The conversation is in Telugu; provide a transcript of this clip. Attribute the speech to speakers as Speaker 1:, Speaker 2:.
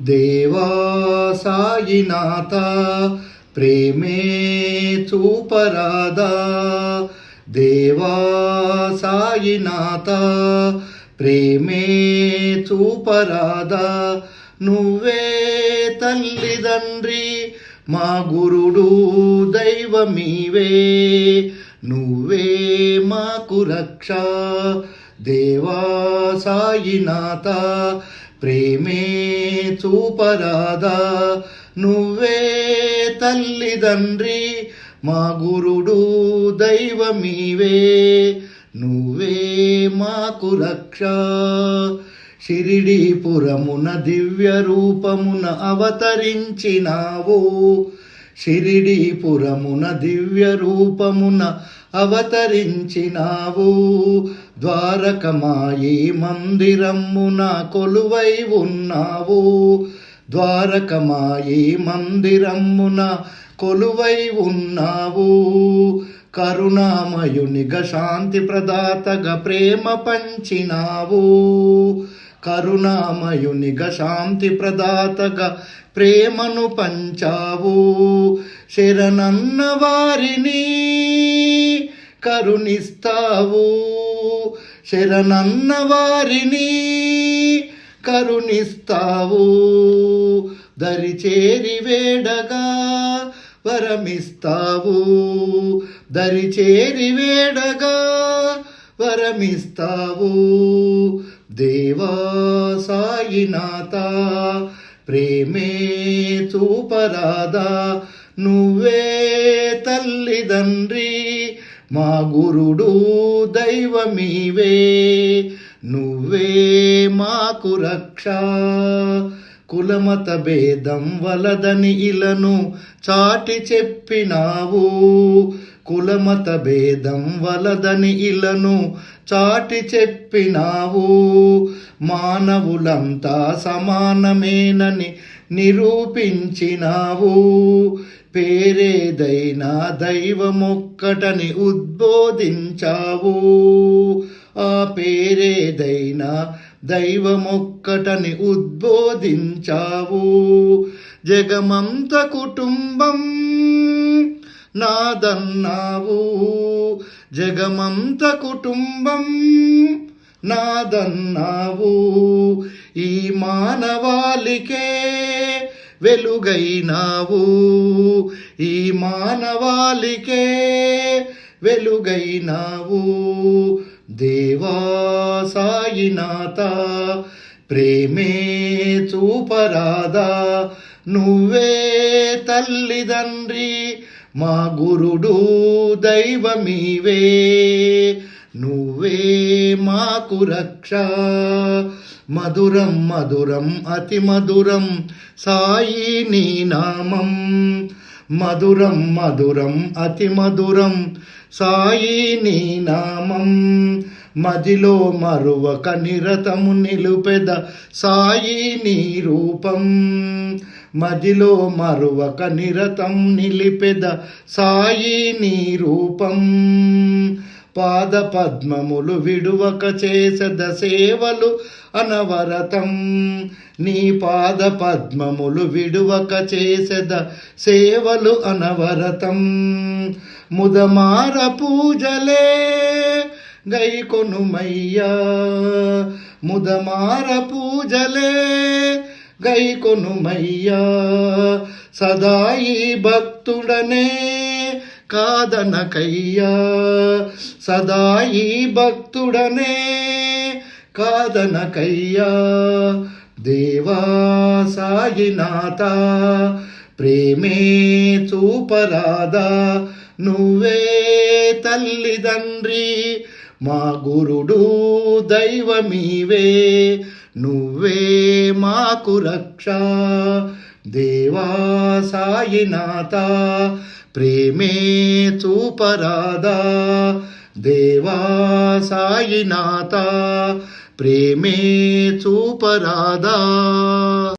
Speaker 1: దేవా సాయినాథ ప్రేమే చూపరాదా, దేవా సాయినాథ ప్రేమే చూపరాదా. నువ్వే తల్లిదండ్రి మా గురుడు దైవమీవే, నువ్వే మాకు రక్ష. దేవా సాయినాథ ప్రేమే చూపరాదా, నువ్వే తల్లిదండ్రి మా గురుడు దైవమీవే, నువ్వే మాకు రక్ష. షిరిడీపురమున దివ్య రూపమున అవతరించినావు, షిరిడీపురమున దివ్య రూపమున అవతరించినావు. ద్వారకమాయి మందిరమున కొలువై ఉన్నావు, ద్వారకమాయి మందిరమున కొలువై ఉన్నావు. కరుణామయునిగా శాంతి ప్రదాతగా ప్రేమ పంచినావు, కరుణామయునిగా శాంతి ప్రదాతగా ప్రేమను పంచావు. శరణన్న వారిని కరుణిస్తావు, శరణన్న వారిని కరుణిస్తావు. దరిచేరి వేడగా వరమిస్తావు, దరిచేరి వేడగా వరమిస్తావు. దేవా సాయినాథ ప్రేమే చూపరాదా, నువ్వే తల్లిదండ్రి మా గురుడు దైవమీవే, నువ్వే మాకు రక్ష. కులమత భేదం వలదని ఇలను చాటి చెప్పినావు, కులమత భేదం వలదని ఇలను చాటి చెప్పినావు. మానవులంతా సమానమేనని నిరూపించినావు, పేరేదైనా దైవమొక్కటని ఉద్బోధించావు, ఆ పేరేదైనా దైవమొక్కటని ఉద్బోధించావు. జగమంత కుటుంబం నాదన్నావు, జగమంత కుటుంబం నాదన్నావు. ఈ మానవాళికే వెలుగైనావు, ఈ మానవాళికే వెలుగైనావు. దేవా సాయినాథ ప్రేమే చూపరాదా, నువ్వే తల్లిదండ్రి మా గురుడు దైవమీవే, నువ్వే మాకు రక్ష. మధురం మధురం అతి మధురం సాయి నీ నామం, మధురం మధురం అతి మధురం సాయి నీ నామం. మదిలో మరువక నిరతము నిలుపెద సాయి నీ రూపం, మదిలో మరువక నిరతం నిలిపెద సాయి నీ రూపం. పాద పద్మములు విడువక చేసెద సేవలు అనవరతం, నీ పాద పద్మములు విడువక చేసెద సేవలు అనవరతం. ముదమార పూజలే గైకొనుమయ్యా, ముదమార పూజలే గైకొనుమయ్యా. సదాయి భక్తుడనే కాదనకయ్యా, సదాయి భక్తుడనే కాదనకయ్యా. దేవా సాయినాథ ప్రేమే చూపరాదా, నువ్వే తల్లిదండ్రి మా గురుడు దైవమీవే, నువ్వే మాకు రక్ష. దేవా సాయినాథ ప్రేమే చూపరాదా, దేవా సాయినాథ ప్రేమే చూపరాదా.